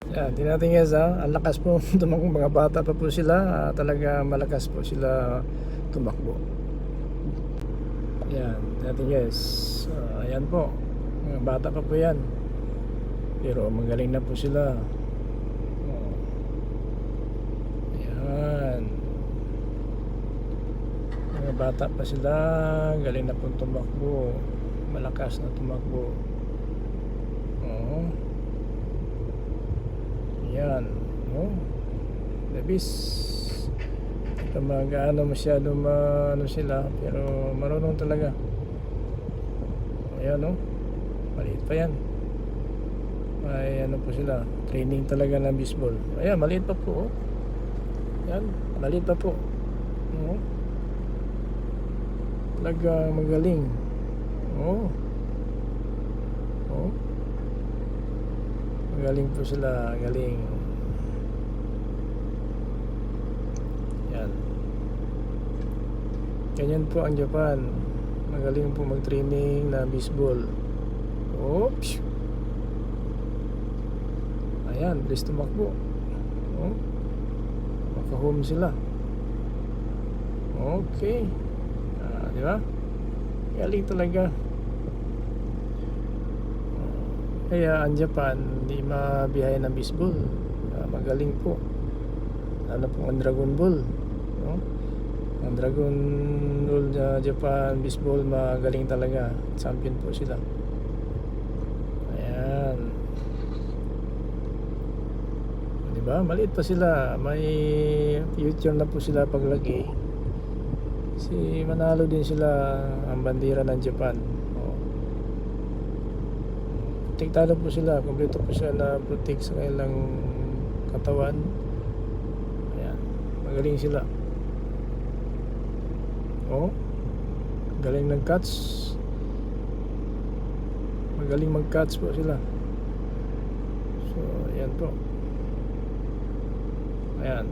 Yan, tingnan natin guys ha. Ang lakas po tumakbo, mga bata pa po sila. Talaga malakas po sila tumakbo. Yan, tingnan natin guys. Ayan po. Mga bata pa po yan. Pero magaling na po sila. Ayan. Mga bata pa sila. Galing na po tumakbo. Malakas na tumakbo. Yan, labis. Ito mag-ano masyado ano sila, pero marunong talaga. Ayan maliit pa yan. May ano po sila, training talaga ng baseball. Ayan, maliit pa po. Yan, maliit pa po. Talaga magaling. Galing po sila, galing. Yan. Ganyan po ang Japan. Magaling po mag-training na baseball. Oops. Ayan, bilis tumakbo. Maka-home sila. Okay. Di ba? Galing talaga. Kaya ang Japan hindi mabiyahe ng baseball. Magaling po. Ano po ang Dragon Ball, ang Dragon Ball Japan baseball, magaling talaga. Champion po sila. Ayan, diba? Maliit pa sila. May future na po sila paglaki. Si manalo din sila ang bandera ng Japan. Protektado po sila, kompleto po siya na protect sa kanilang katawan. Ayan, magaling sila. Galing ng catch. Magaling mag-catch po sila. So, ayan po. Ayan.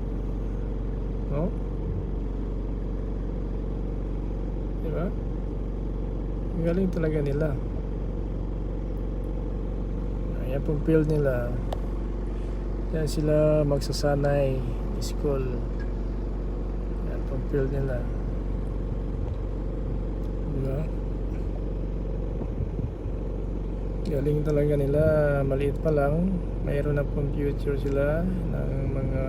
Diba? Galing talaga nila. Ayan pong field nila. Yan sila magsasanay school. Ayan pong field nila. Diba? Galing talaga nila. Maliit pa lang, mayroon na pong future sila ng mga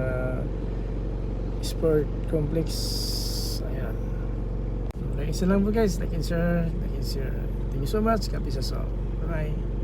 sport complex. Ayan. Like isa lang po guys. Like and share. Thank you so much. Kapisa so. Bye bye.